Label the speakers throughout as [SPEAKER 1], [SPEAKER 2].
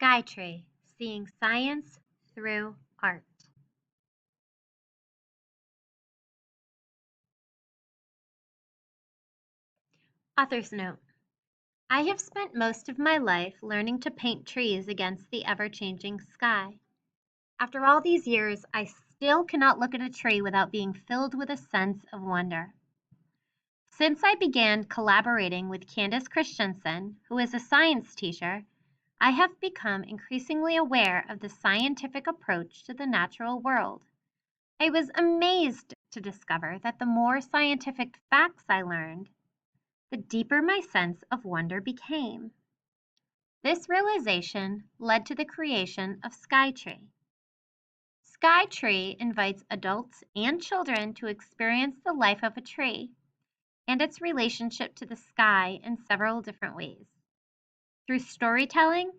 [SPEAKER 1] Skytree: Seeing Science Through Art. Author's note: I have spent most of my life learning to paint trees against the ever-changing sky. After all these years, I still cannot look at a tree without being filled with a sense of wonder. Since I began collaborating with Candace Christensen, who is a science teacher, I have become increasingly aware of the scientific approach to the natural world. I was amazed to discover that the more scientific facts I learned, the deeper my sense of wonder became. This realization led to the creation of Skytree. Skytree invites adults and children to experience the life of a tree and its relationship to the sky in several different ways. Through storytelling,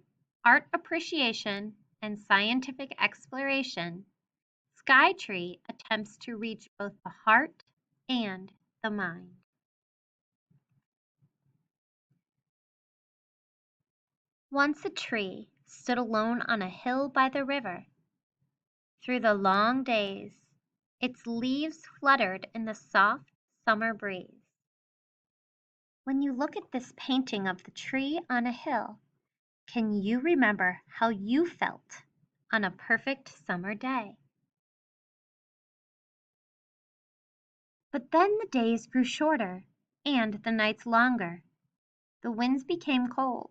[SPEAKER 1] art appreciation, and scientific exploration, Skytree attempts to reach both the heart and the mind. Once a tree stood alone on a hill by the river. Through the long days, its leaves fluttered in the soft summer breeze. When you look at this painting of the tree on a hill, can you remember how you felt on a perfect summer day? But then the days grew shorter and the nights longer. The winds became cold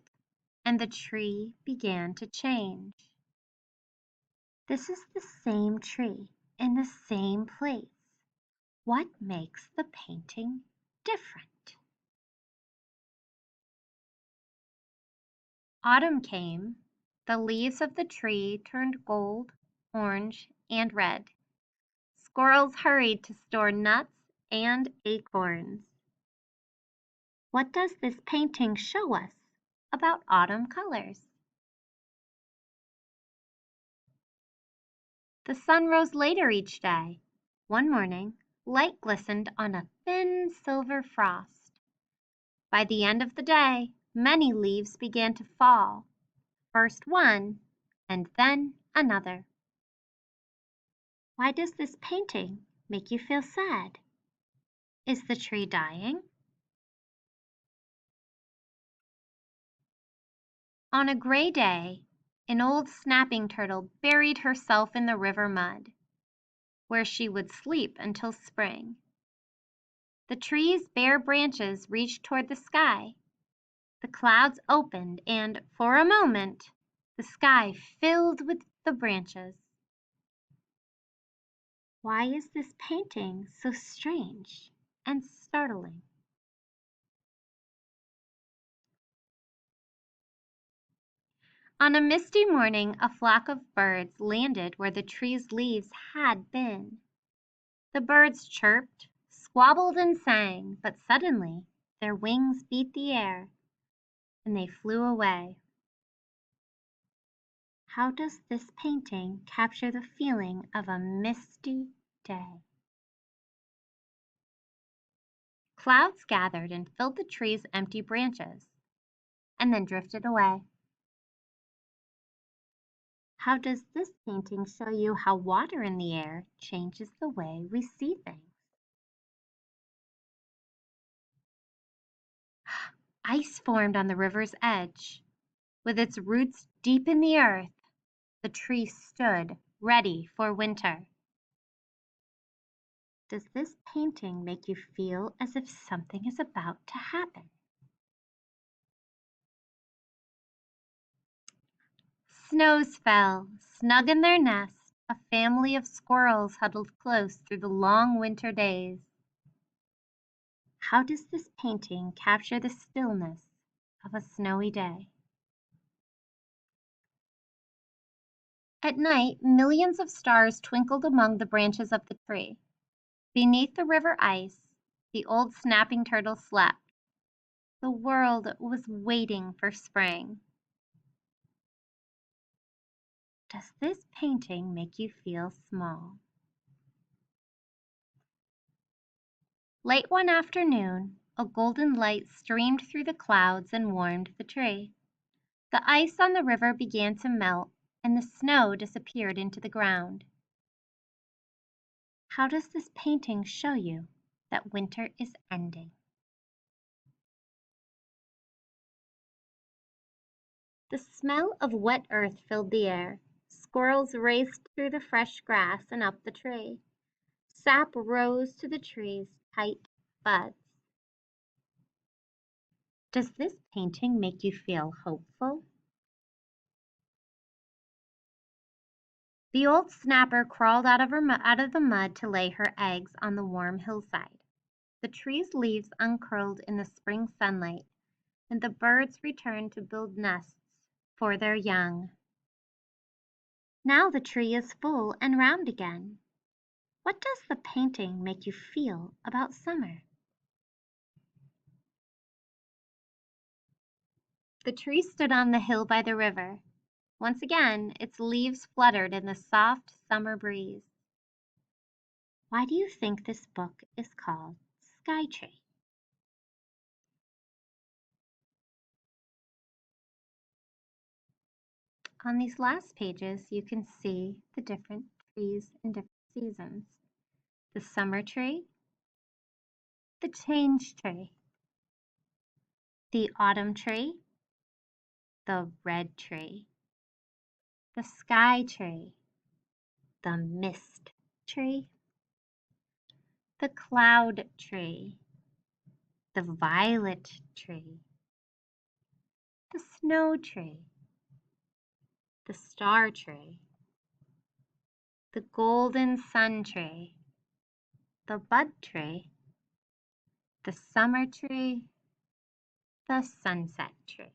[SPEAKER 1] and the tree began to change. This is the same tree in the same place. What makes the painting different? Autumn came. The leaves of the tree turned gold, orange, and red. Squirrels hurried to store nuts and acorns. What does this painting show us about autumn colors? The sun rose later each day. One morning, light glistened on a thin silver frost. By the end of the day, many leaves began to fall, first one and then another. Why does this painting make you feel sad? Is the tree dying? On a gray day, an old snapping turtle buried herself in the river mud, where she would sleep until spring. The tree's bare branches reached toward the sky. The clouds opened, and for a moment, the sky filled with the branches. Why is this painting so strange and startling? On a misty morning, a flock of birds landed where the tree's leaves had been. The birds chirped, squabbled, and sang, but suddenly their wings beat the air and they flew away. How does this painting capture the feeling of a misty day? Clouds gathered and filled the tree's empty branches and then drifted away. How does this painting show you how water in the air changes the way we see things? Ice formed on the river's edge. With its roots deep in the earth, the tree stood ready for winter. Does this painting make you feel as if something is about to happen? Snows fell. Snug in their nest, a family of squirrels huddled close through the long winter days. How does this painting capture the stillness of a snowy day? At night, millions of stars twinkled among the branches of the tree. Beneath the river ice, the old snapping turtle slept. The world was waiting for spring. Does this painting make you feel small? Late one afternoon, a golden light streamed through the clouds and warmed the tree. The ice on the river began to melt, and the snow disappeared into the ground. How does this painting show you that winter is ending? The smell of wet earth filled the air. Squirrels raced through the fresh grass and up the tree. Sap rose to the tree's tight buds. Does this painting make you feel hopeful? The old snapper crawled out of the mud to lay her eggs on the warm hillside. The tree's leaves uncurled in the spring sunlight, and the birds returned to build nests for their young. Now the tree is full and round again. What does the painting make you feel about summer? The tree stood on the hill by the river. Once again, its leaves fluttered in the soft summer breeze. Why do you think this book is called Sky Tree? On these last pages, you can see the different trees in different seasons. The summer tree, the change tree, the autumn tree, the red tree, the sky tree, the mist tree, the cloud tree, the violet tree, the snow tree, the star tree, the golden sun tree, the bud tree, the summer tree, the sunset tree.